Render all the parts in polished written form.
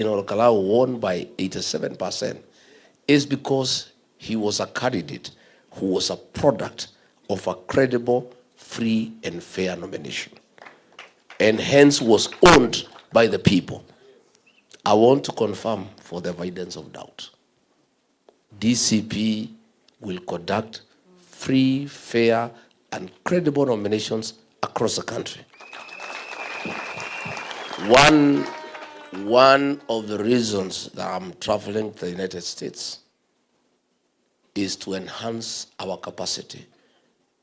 in Olkalau won by 87% is because he was a candidate who was a product of a credible, free, and fair nomination, and hence was owned by the people. I want to confirm for the avoidance of doubt, DCP will conduct free, fair, and credible nominations across the country. One of the reasons that I'm traveling to the United States is to enhance our capacity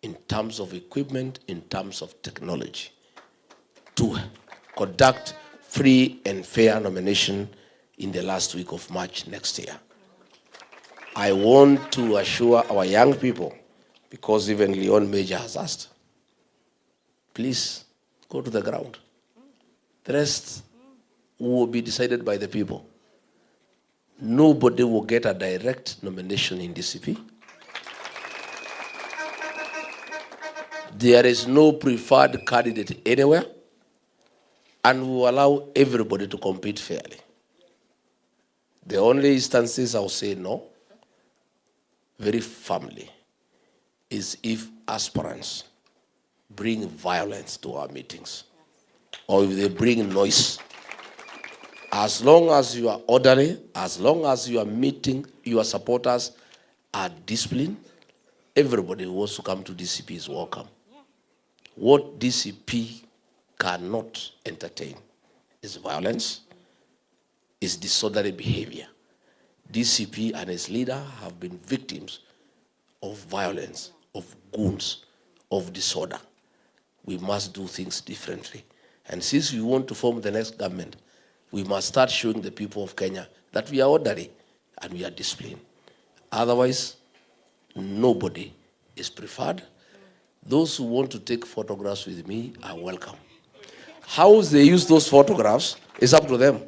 in terms of equipment, in terms of technology, to conduct free and fair nomination in the last week of March next year. I want to assure our young people, because even Leon Major has asked, please go to the ground. The rest will be decided by the people. Nobody will get a direct nomination in DCP. There is no preferred candidate anywhere, and we will allow everybody to compete fairly. The only instances I'll say no, very firmly, is if aspirants bring violence to our meetings, or if they bring noise. As long as you are orderly, as long as you are meeting, your supporters are disciplined, everybody who wants to come to DCP is welcome. What DCP cannot entertain is violence, is disorderly behavior. DCP and its leader have been victims of violence, of goons, of disorder. We must do things differently. And since we want to form the next government, we must start showing the people of Kenya that we are orderly and we are disciplined. Otherwise, nobody is preferred. Those who want to take photographs with me are welcome. How they use those photographs is up to them.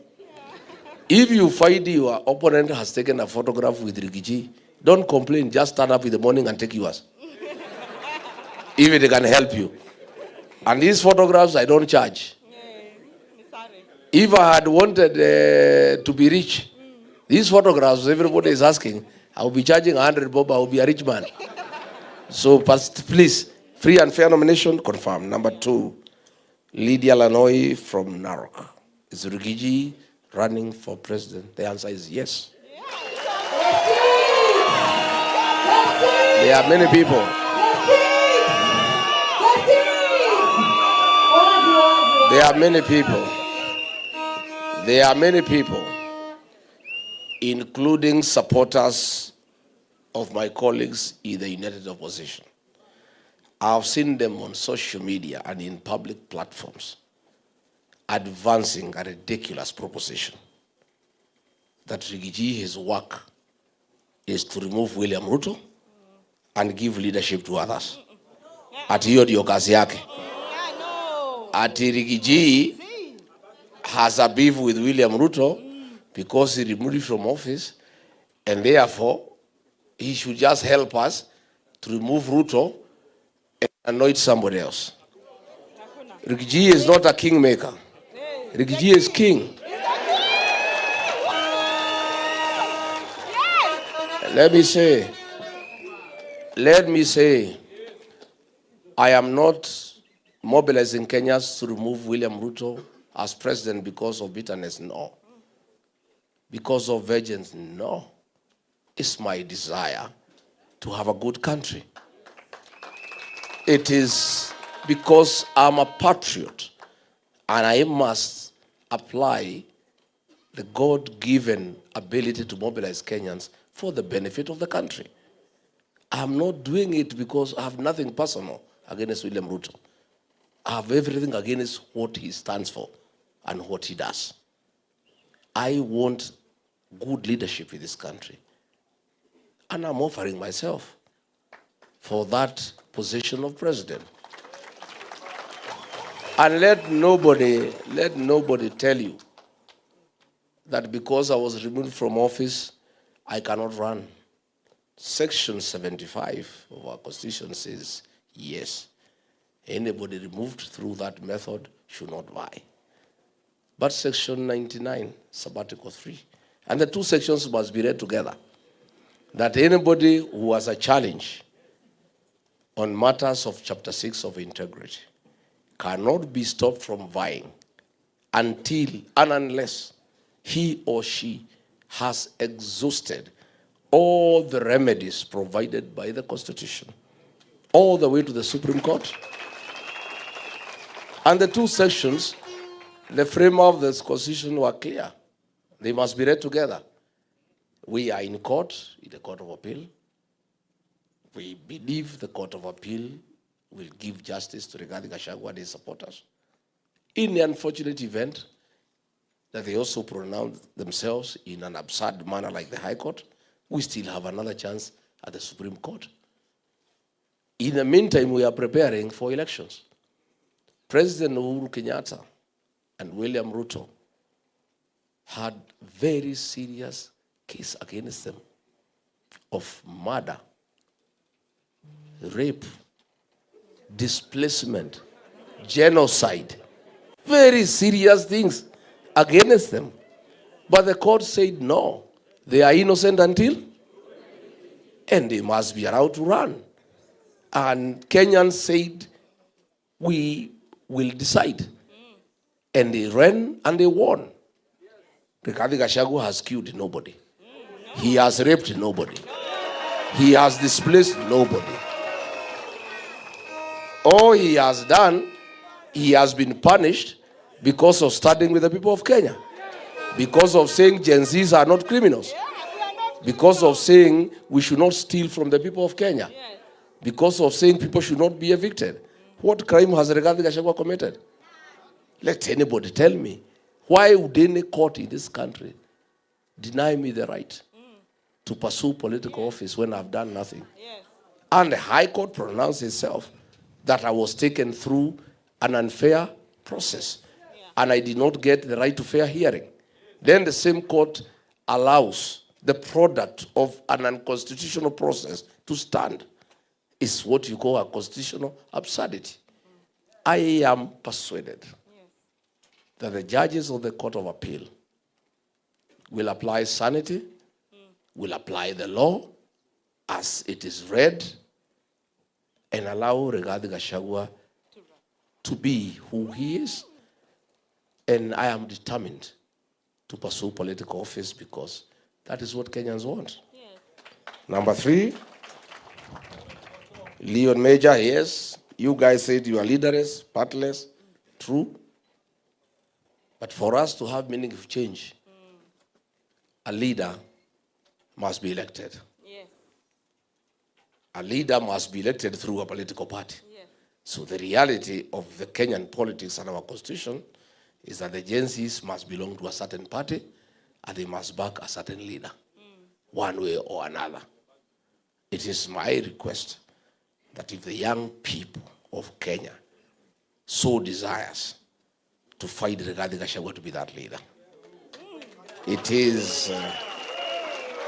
If you find your opponent has taken a photograph with Rigiji, don't complain, just stand up in the morning and take yours. If it can help you. And these photographs, I don't charge. If I had wanted to be rich, these photographs, everybody is asking, I will be charging 100 bob, I will be a rich man. So please, free and fair nomination, confirm. Number 2, Lydia Lanoi from Narok. Is Rigiji running for president? The answer is yes. There are many people. There are many people. There are many people, including supporters of my colleagues in the United Opposition. I've seen them on social media and in public platforms advancing a ridiculous proposition that Rigiji, his work is to remove William Ruto and give leadership to others. Ati hiyo ndio kazi yake. Ati Rigiji has a beef with William Ruto because he removed him from office, and therefore he should just help us to remove Ruto and anoint somebody else. Rigiji is not a kingmaker. Rigiji is king. Let me say, I am not mobilizing Kenyans to remove William Ruto as president because of bitterness, no. Because of vengeance, no. It's my desire to have a good country. It is because I'm a patriot and I must apply the God-given ability to mobilize Kenyans for the benefit of the country. I'm not doing it because I have nothing personal against William Ruto. I have everything against what he stands for and what he does. I want good leadership in this country. And I'm offering myself for that position of president. And let nobody tell you that because I was removed from office, I cannot run. Section 75 of our Constitution says, yes, anybody removed through that method should not vie. but Section 99, Sabbatical 3. And the two sections must be read together. That anybody who has a challenge on matters of Chapter 6 of integrity cannot be stopped from vying until and unless he or she has exhausted all the remedies provided by the Constitution, all the way to the Supreme Court. And the two sections, the framework of the Constitution were clear. They must be read together. We are in court, in the Court of Appeal. We believe the Court of Appeal will give justice to Rigathi Gachagua and his supporters. In the unfortunate event that they also pronounce themselves in an absurd manner like the High Court, we still have another chance at the Supreme Court. In the meantime, we are preparing for elections. President Uhuru Kenyatta and William Ruto had very serious case against them of murder, rape, displacement, genocide, very serious things against them. But the court said no, they are innocent until, and they must be allowed to run. And Kenyans said, we will decide. And they ran and they won. Rigathi Gachagua has killed nobody. He has raped nobody. He has displaced nobody. All he has done, he has been punished because of standing with the people of Kenya. Because of saying Gen Zs are not criminals. Because of saying we should not steal from the people of Kenya. Because of saying people should not be evicted. What crime has Rigathi Gachagua committed? Let anybody tell me. Why would any court in this country deny me the right to pursue political office when I've done nothing? And the High Court pronounced itself that I was taken through an unfair process and I did not get the right to fair hearing. Then the same court allows the product of an unconstitutional process to stand. It's what you call a constitutional absurdity. I am persuaded that the judges of the Court of Appeal will apply sanity, will apply the law as it is read, and allow Rigathi Gachagua to be who he is. And I am determined to pursue political office because that is what Kenyans want. Number 3, Leon Major, yes, you guys said you are leaderless, partless, true. But for us to have meaningful change, a leader must be elected. A leader must be elected through a political party. So the reality of the Kenyan politics and our constitution is that the Gen Zs must belong to a certain party and they must back a certain leader, one way or another. It is my request that if the young people of Kenya so desires to fight Rigathi Gachagua to be that leader, it is